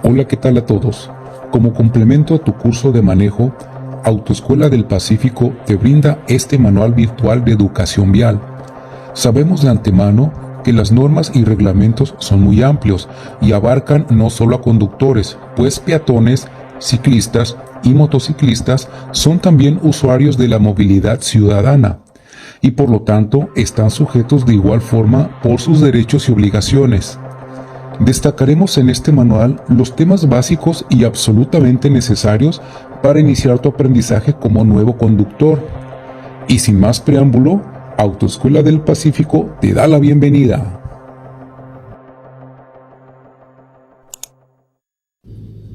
Hola, ¿qué tal a todos? Como complemento a tu curso de manejo, Autoescuela del Pacífico te brinda este manual virtual de educación vial. Sabemos de antemano que las normas y reglamentos son muy amplios y abarcan no solo a conductores, pues peatones, ciclistas y motociclistas son también usuarios de la movilidad ciudadana y por lo tanto están sujetos de igual forma por sus derechos y obligaciones. Destacaremos en este manual los temas básicos y absolutamente necesarios para iniciar tu aprendizaje como nuevo conductor. Y sin más preámbulo, Autoescuela del Pacífico te da la bienvenida.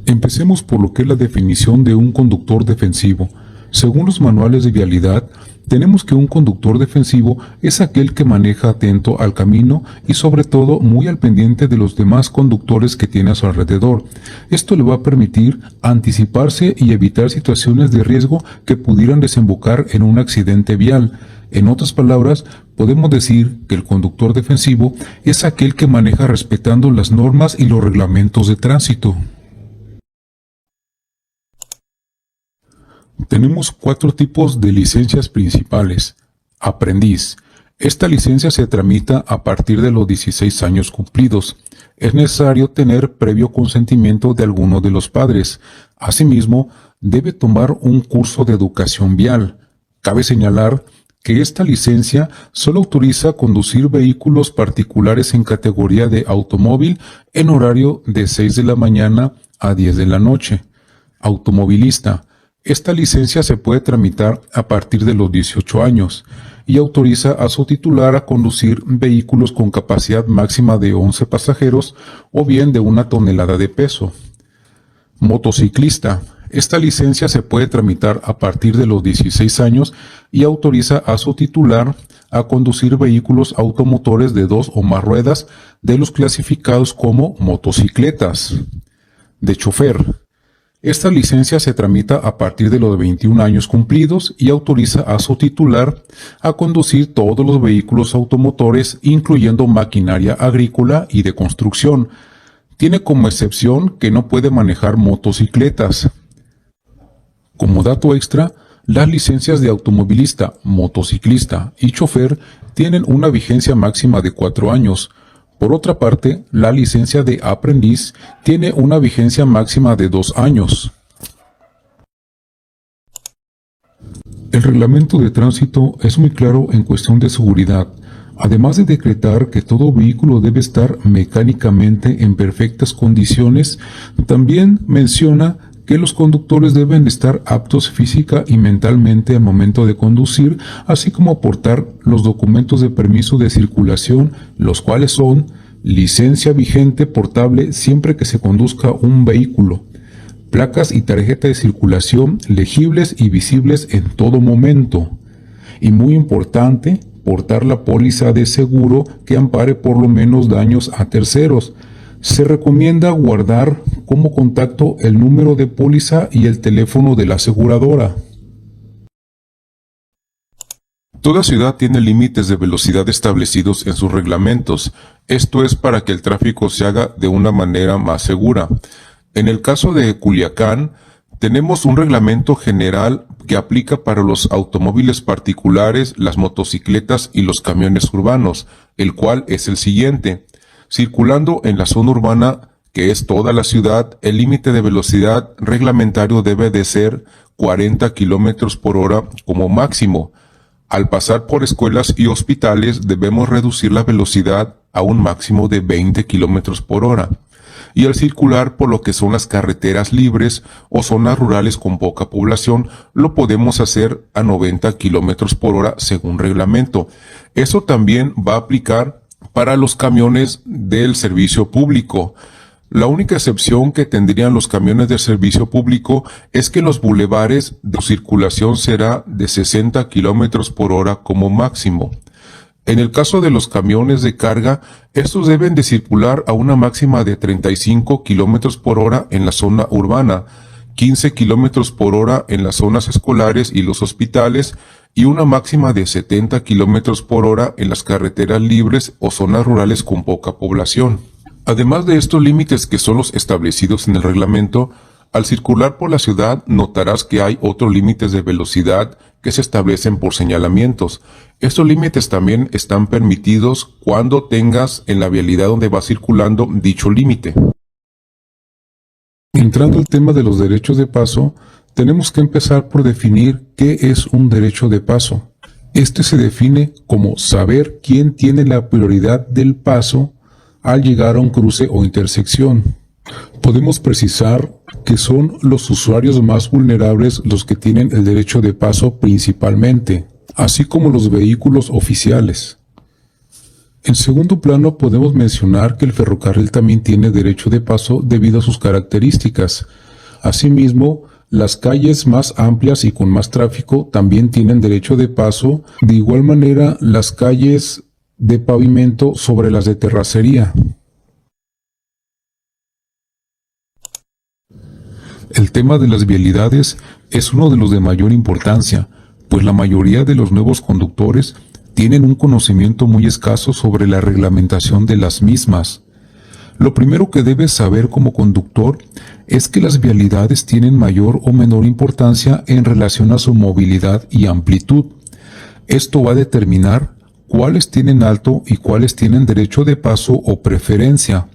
Empecemos por lo que es la definición de un conductor defensivo. Según los manuales de vialidad, tenemos que un conductor defensivo es aquel que maneja atento al camino y sobre todo muy al pendiente de los demás conductores que tiene a su alrededor. Esto le va a permitir anticiparse y evitar situaciones de riesgo que pudieran desembocar en un accidente vial. En otras palabras, podemos decir que el conductor defensivo es aquel que maneja respetando las normas y los reglamentos de tránsito. Tenemos 4 tipos de licencias principales. Aprendiz. Esta licencia se tramita a partir de los 16 años cumplidos. Es necesario tener previo consentimiento de alguno de los padres. Asimismo, debe tomar un curso de educación vial. Cabe señalar que esta licencia solo autoriza conducir vehículos particulares en categoría de automóvil en horario de 6 de la mañana a 10 de la noche. Automovilista. Esta licencia se puede tramitar a partir de los 18 años y autoriza a su titular a conducir vehículos con capacidad máxima de 11 pasajeros o bien de 1 tonelada de peso. Motociclista. Esta licencia se puede tramitar a partir de los 16 años y autoriza a su titular a conducir vehículos automotores de 2 o más ruedas de los clasificados como motocicletas. De chofer. Esta licencia se tramita a partir de los 21 años cumplidos y autoriza a su titular a conducir todos los vehículos automotores, incluyendo maquinaria agrícola y de construcción. Tiene como excepción que no puede manejar motocicletas. Como dato extra, las licencias de automovilista, motociclista y chofer tienen una vigencia máxima de 4 años. Por otra parte, la licencia de aprendiz tiene una vigencia máxima de 2 años. El reglamento de tránsito es muy claro en cuestión de seguridad, además de decretar que todo vehículo debe estar mecánicamente en perfectas condiciones. También menciona que los conductores deben estar aptos física y mentalmente al momento de conducir, así como portar los documentos de permiso de circulación, los cuales son licencia vigente portable siempre que se conduzca un vehículo, placas y tarjeta de circulación legibles y visibles en todo momento, y muy importante, portar la póliza de seguro que ampare por lo menos daños a terceros. Se recomienda guardar como contacto el número de póliza y el teléfono de la aseguradora. Toda ciudad tiene límites de velocidad establecidos en sus reglamentos. Esto es para que el tráfico se haga de una manera más segura. En el caso de Culiacán, tenemos un reglamento general que aplica para los automóviles particulares, las motocicletas y los camiones urbanos, el cual es el siguiente. Circulando en la zona urbana, que es toda la ciudad, el límite de velocidad reglamentario debe de ser 40 km por hora como máximo. Al pasar por escuelas y hospitales debemos reducir la velocidad a un máximo de 20 km por hora. Y al circular por lo que son las carreteras libres o zonas rurales con poca población, lo podemos hacer a 90 km por hora según reglamento. Eso también va a aplicar para los camiones del servicio público. La única excepción que tendrían los camiones del servicio público es que los bulevares de circulación será de 60 km por hora como máximo. En el caso de los camiones de carga, estos deben de circular a una máxima de 35 km por hora en la zona urbana, 15 km por hora en las zonas escolares y los hospitales, y una máxima de 70 km por hora en las carreteras libres o zonas rurales con poca población. Además de estos límites que son los establecidos en el reglamento, al circular por la ciudad notarás que hay otros límites de velocidad que se establecen por señalamientos. Estos límites también están permitidos cuando tengas en la vialidad donde vas circulando dicho límite. Entrando al tema de los derechos de paso, tenemos que empezar por definir qué es un derecho de paso. Este se define como saber quién tiene la prioridad del paso al llegar a un cruce o intersección. Podemos precisar que son los usuarios más vulnerables los que tienen el derecho de paso principalmente, así como los vehículos oficiales. En segundo plano podemos mencionar que el ferrocarril también tiene derecho de paso debido a sus características. Asimismo, las calles más amplias y con más tráfico también tienen derecho de paso, de igual manera las calles de pavimento sobre las de terracería. El tema de las vialidades es uno de los de mayor importancia, pues la mayoría de los nuevos conductores tienen un conocimiento muy escaso sobre la reglamentación de las mismas. Lo primero que debes saber como conductor es que las vialidades tienen mayor o menor importancia en relación a su movilidad y amplitud. Esto va a determinar cuáles tienen alto y cuáles tienen derecho de paso o preferencia.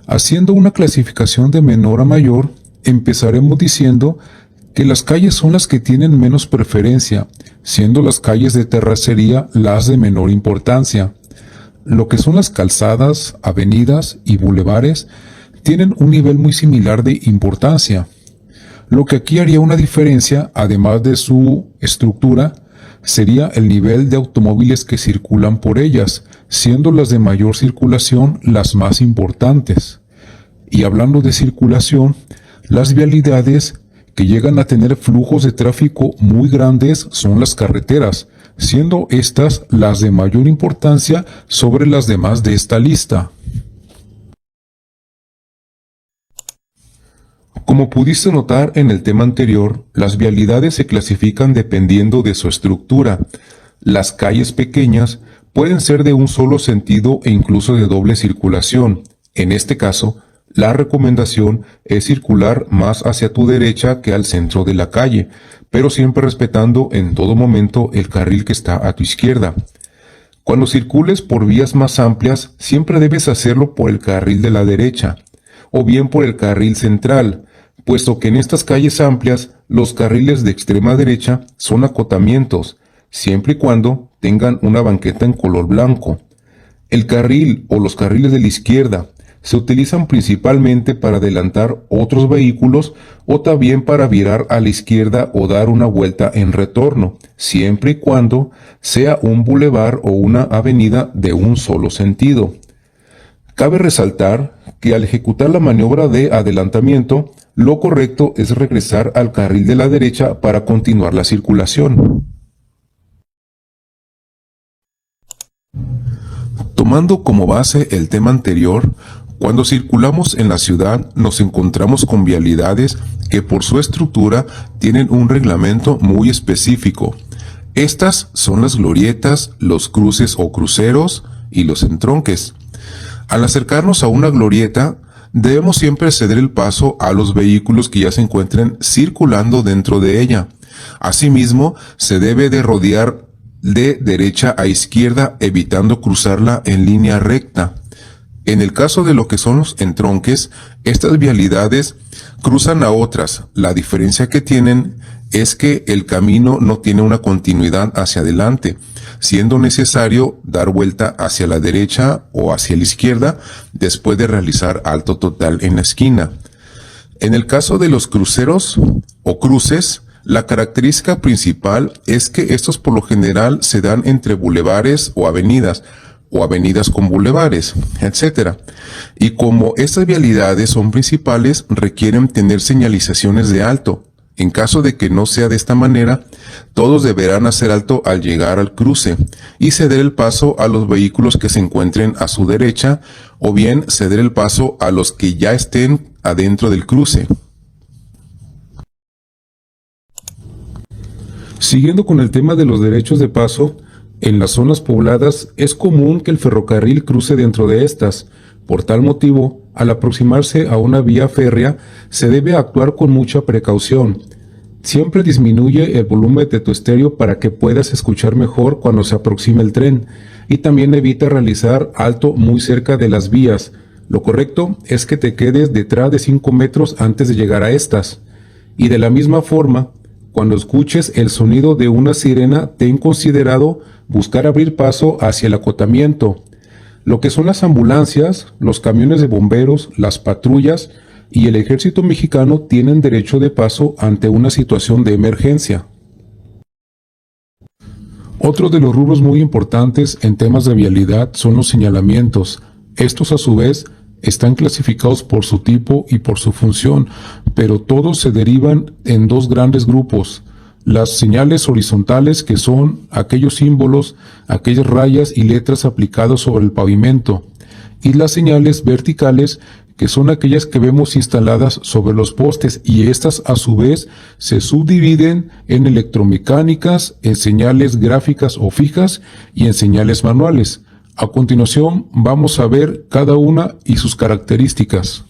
Haciendo una clasificación de menor a mayor, empezaremos diciendo que las calles son las que tienen menos preferencia, siendo las calles de terracería las de menor importancia. Lo que son las calzadas, avenidas y bulevares tienen un nivel muy similar de importancia. Lo que aquí haría una diferencia, además de su estructura, sería el nivel de automóviles que circulan por ellas, siendo las de mayor circulación las más importantes. Y hablando de circulación, las vialidades que llegan a tener flujos de tráfico muy grandes son las carreteras, siendo estas las de mayor importancia sobre las demás de esta lista. Como pudiste notar en el tema anterior, las vialidades se clasifican dependiendo de su estructura. Las calles pequeñas pueden ser de un solo sentido e incluso de doble circulación. En este caso, la recomendación es circular más hacia tu derecha que al centro de la calle, pero siempre respetando en todo momento el carril que está a tu izquierda. Cuando circules por vías más amplias, siempre debes hacerlo por el carril de la derecha, o bien por el carril central, puesto que en estas calles amplias los carriles de extrema derecha son acotamientos, siempre y cuando tengan una banqueta en color blanco. El carril o los carriles de la izquierda se utilizan principalmente para adelantar otros vehículos o también para virar a la izquierda o dar una vuelta en retorno, siempre y cuando sea un bulevar o una avenida de un solo sentido. Cabe resaltar que al ejecutar la maniobra de adelantamiento, lo correcto es regresar al carril de la derecha para continuar la circulación. Tomando como base el tema anterior, cuando circulamos en la ciudad nos encontramos con vialidades que por su estructura tienen un reglamento muy específico. Estas son las glorietas, los cruces o cruceros y los entronques. Al acercarnos a una glorieta, debemos siempre ceder el paso a los vehículos que ya se encuentren circulando dentro de ella. Asimismo, se debe de rodear de derecha a izquierda evitando cruzarla en línea recta. En el caso de lo que son los entronques, estas vialidades cruzan a otras. La diferencia que tienen es que el camino no tiene una continuidad hacia adelante, siendo necesario dar vuelta hacia la derecha o hacia la izquierda después de realizar alto total en la esquina. En el caso de los cruceros o cruces, la característica principal es que estos por lo general se dan entre bulevares o avenidas con bulevares, etc. Y como estas vialidades son principales, requieren tener señalizaciones de alto. En caso de que no sea de esta manera, todos deberán hacer alto al llegar al cruce y ceder el paso a los vehículos que se encuentren a su derecha o bien ceder el paso a los que ya estén adentro del cruce. Siguiendo con el tema de los derechos de paso, en las zonas pobladas es común que el ferrocarril cruce dentro de estas, Por tal motivo, al aproximarse a una vía férrea, se debe actuar con mucha precaución. Siempre disminuye el volumen de tu estéreo para que puedas escuchar mejor cuando se aproxime el tren, y también evita realizar alto muy cerca de las vías. Lo correcto es que te quedes detrás de 5 metros antes de llegar a estas. Y de la misma forma, cuando escuches el sonido de una sirena, ten considerado buscar abrir paso hacia el acotamiento. Lo que son las ambulancias, los camiones de bomberos, las patrullas y el ejército mexicano tienen derecho de paso ante una situación de emergencia. Otro de los rubros muy importantes en temas de vialidad son los señalamientos. Estos a su vez están clasificados por su tipo y por su función, pero todos se derivan en dos grandes grupos. Las señales horizontales, que son aquellos símbolos, aquellas rayas y letras aplicadas sobre el pavimento, y las señales verticales, que son aquellas que vemos instaladas sobre los postes, y estas a su vez se subdividen en electromecánicas, en señales gráficas o fijas y en señales manuales. A continuación vamos a ver cada una y sus características.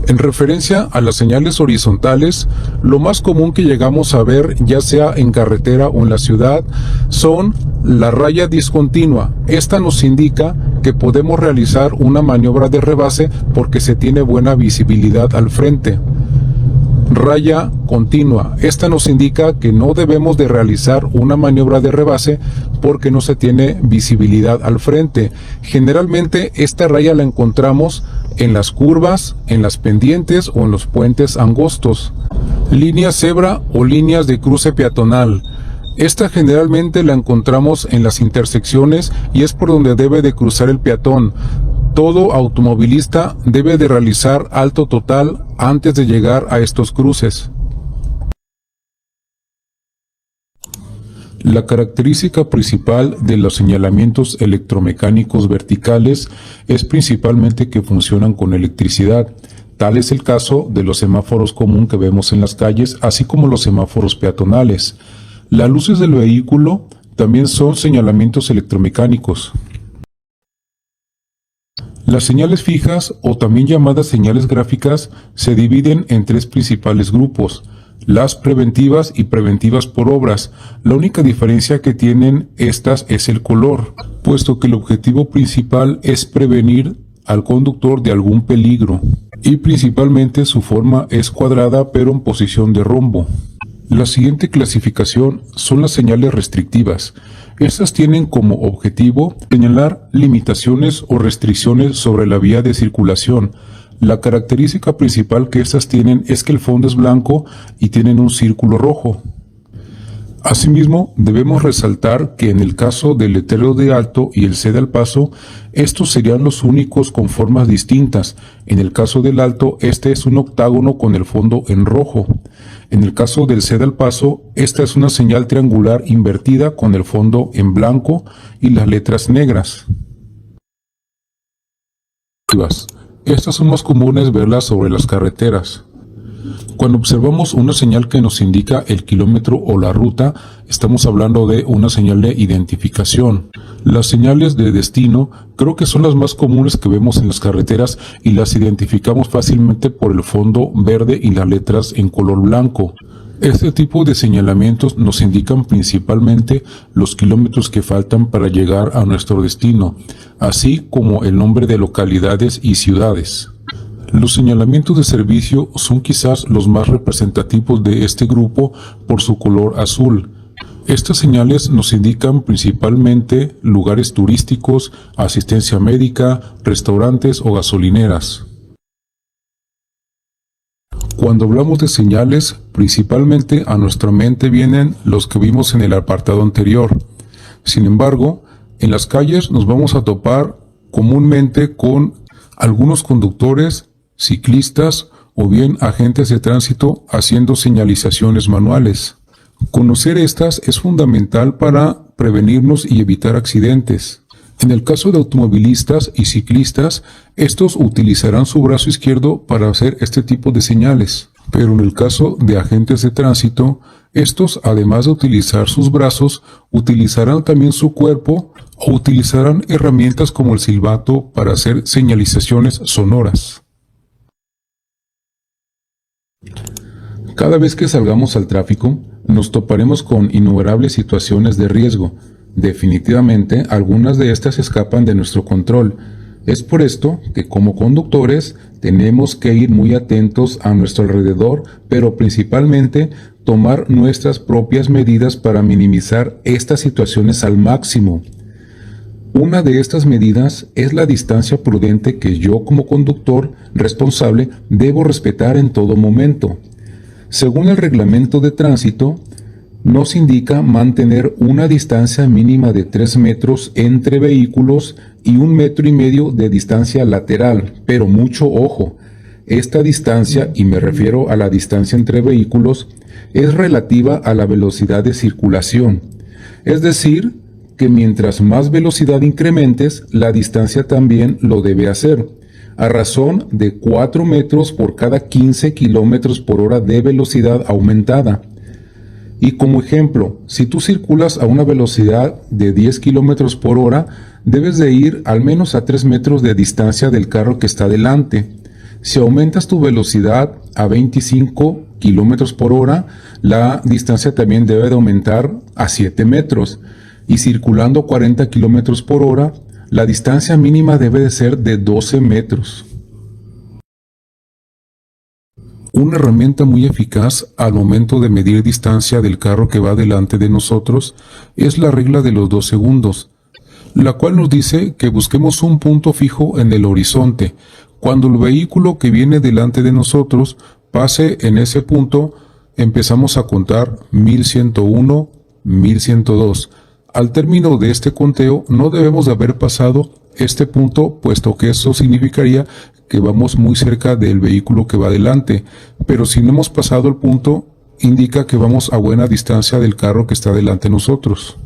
En referencia a las señales horizontales, lo más común que llegamos a ver, ya sea en carretera o en la ciudad, son la raya discontinua. Esta nos indica que podemos realizar una maniobra de rebase porque se tiene buena visibilidad al frente. Raya continua. Esta nos indica que no debemos de realizar una maniobra de rebase porque no se tiene visibilidad al frente. Generalmente esta raya la encontramos en las curvas, en las pendientes o en los puentes angostos. Línea cebra o líneas de cruce peatonal. Esta generalmente la encontramos en las intersecciones y es por donde debe de cruzar el peatón. Todo automovilista debe de realizar alto total antes de llegar a estos cruces. La característica principal de los señalamientos electromecánicos verticales es principalmente que funcionan con electricidad. Tal es el caso de los semáforos común que vemos en las calles, así como los semáforos peatonales. Las luces del vehículo también son señalamientos electromecánicos. Las señales fijas, o también llamadas señales gráficas, se dividen en tres principales grupos: las preventivas y preventivas por obras. La única diferencia que tienen estas es el color, puesto que el objetivo principal es prevenir al conductor de algún peligro, y principalmente su forma es cuadrada pero en posición de rombo. La siguiente clasificación son las señales restrictivas. Estas tienen como objetivo señalar limitaciones o restricciones sobre la vía de circulación. La característica principal que estas tienen es que el fondo es blanco y tienen un círculo rojo. Asimismo, debemos resaltar que en el caso del letrero de alto y el cede al paso, estos serían los únicos con formas distintas. En el caso del alto, este es un octágono con el fondo en rojo. En el caso del cede al paso, esta es una señal triangular invertida con el fondo en blanco y las letras negras. Estas son más comunes verlas sobre las carreteras. Cuando observamos una señal que nos indica el kilómetro o la ruta, estamos hablando de una señal de identificación. Las señales de destino creo que son las más comunes que vemos en las carreteras y las identificamos fácilmente por el fondo verde y las letras en color blanco. Este tipo de señalamientos nos indican principalmente los kilómetros que faltan para llegar a nuestro destino, así como el nombre de localidades y ciudades. Los señalamientos de servicio son quizás los más representativos de este grupo por su color azul. Estas señales nos indican principalmente lugares turísticos, asistencia médica, restaurantes o gasolineras. Cuando hablamos de señales, principalmente a nuestra mente vienen los que vimos en el apartado anterior. Sin embargo, en las calles nos vamos a topar comúnmente con algunos conductores, ciclistas o bien agentes de tránsito haciendo señalizaciones manuales. Conocer estas es fundamental para prevenirnos y evitar accidentes. En el caso de automovilistas y ciclistas, estos utilizarán su brazo izquierdo para hacer este tipo de señales. Pero en el caso de agentes de tránsito, estos, además de utilizar sus brazos, utilizarán también su cuerpo o utilizarán herramientas como el silbato para hacer señalizaciones sonoras. Cada vez que salgamos al tráfico, nos toparemos con innumerables situaciones de riesgo. Definitivamente, algunas de estas escapan de nuestro control. Es por esto que como conductores tenemos que ir muy atentos a nuestro alrededor, pero principalmente tomar nuestras propias medidas para minimizar estas situaciones al máximo. Una de estas medidas es la distancia prudente que yo como conductor responsable debo respetar en todo momento. Según el reglamento de tránsito, nos indica mantener una distancia mínima de 3 metros entre vehículos y 1,5 metros de distancia lateral, pero mucho ojo, esta distancia, y me refiero a la distancia entre vehículos, es relativa a la velocidad de circulación, es decir, que mientras más velocidad incrementes, la distancia también lo debe hacer, a razón de 4 metros por cada 15 kilómetros por hora de velocidad aumentada. Y como ejemplo, si tú circulas a una velocidad de 10 kilómetros por hora, debes de ir al menos a 3 metros de distancia del carro que está delante. Si aumentas tu velocidad a 25 kilómetros por hora, la distancia también debe de aumentar a 7 metros. Y circulando a 40 kilómetros por hora, la distancia mínima debe de ser de 12 metros. Una herramienta muy eficaz al momento de medir distancia del carro que va delante de nosotros es la regla de los 2 segundos, la cual nos dice que busquemos un punto fijo en el horizonte. Cuando el vehículo que viene delante de nosotros pase en ese punto, empezamos a contar 1101, 1102. Al término de este conteo no debemos de haber pasado este punto, puesto que eso significaría que vamos muy cerca del vehículo que va delante, pero si no hemos pasado el punto, indica que vamos a buena distancia del carro que está delante de nosotros.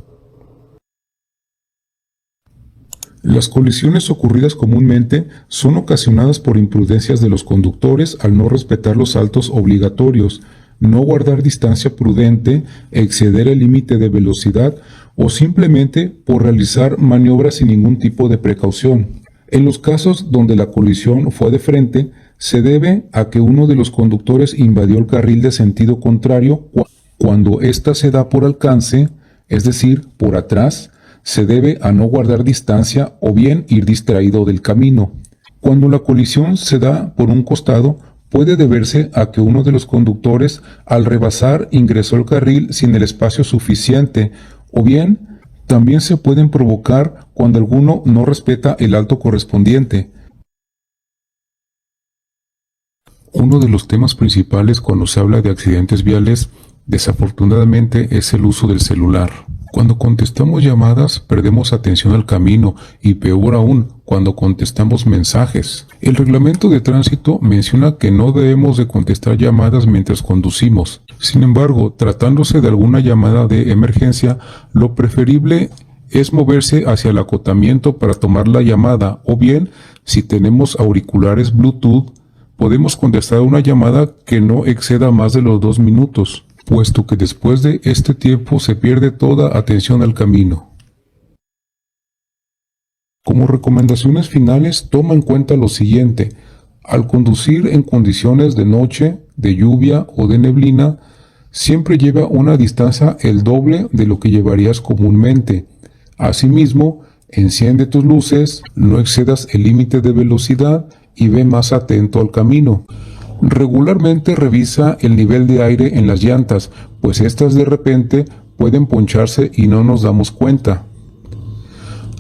Las colisiones ocurridas comúnmente son ocasionadas por imprudencias de los conductores al no respetar los saltos obligatorios, no guardar distancia prudente, exceder el límite de velocidad o simplemente por realizar maniobras sin ningún tipo de precaución. En los casos donde la colisión fue de frente, se debe a que uno de los conductores invadió el carril de sentido contrario. Cuando ésta se da por alcance, es decir, por atrás, se debe a no guardar distancia o bien ir distraído del camino. Cuando la colisión se da por un costado, puede deberse a que uno de los conductores al rebasar ingresó al carril sin el espacio suficiente, o bien también se pueden provocar cuando alguno no respeta el alto correspondiente. Uno de los temas principales cuando se habla de accidentes viales, desafortunadamente, es el uso del celular. Cuando contestamos llamadas, perdemos atención al camino y peor aún, cuando contestamos mensajes. El reglamento de tránsito menciona que no debemos de contestar llamadas mientras conducimos. Sin embargo, tratándose de alguna llamada de emergencia, lo preferible es moverse hacia el acotamiento para tomar la llamada, o bien, si tenemos auriculares Bluetooth, podemos contestar una llamada que no exceda más de los 2 minutos. Puesto que después de este tiempo se pierde toda atención al camino. Como recomendaciones finales, toma en cuenta lo siguiente: al conducir en condiciones de noche, de lluvia o de neblina, siempre lleva una distancia el doble de lo que llevarías comúnmente. Asimismo, enciende tus luces, no excedas el límite de velocidad y ve más atento al camino. Regularmente revisa el nivel de aire en las llantas, pues estas de repente pueden poncharse y no nos damos cuenta.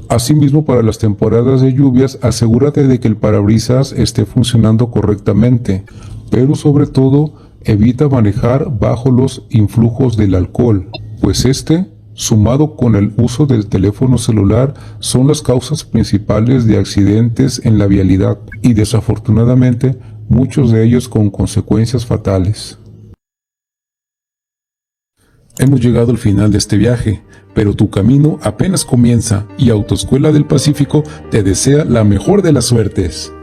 Asimismo, para las temporadas de lluvias, asegúrate de que el parabrisas esté funcionando correctamente, pero sobre todo, evita manejar bajo los influjos del alcohol, pues sumado con el uso del teléfono celular, son las causas principales de accidentes en la vialidad y desafortunadamente, muchos de ellos con consecuencias fatales. Hemos llegado al final de este viaje, pero tu camino apenas comienza y Autoescuela del Pacífico te desea la mejor de las suertes.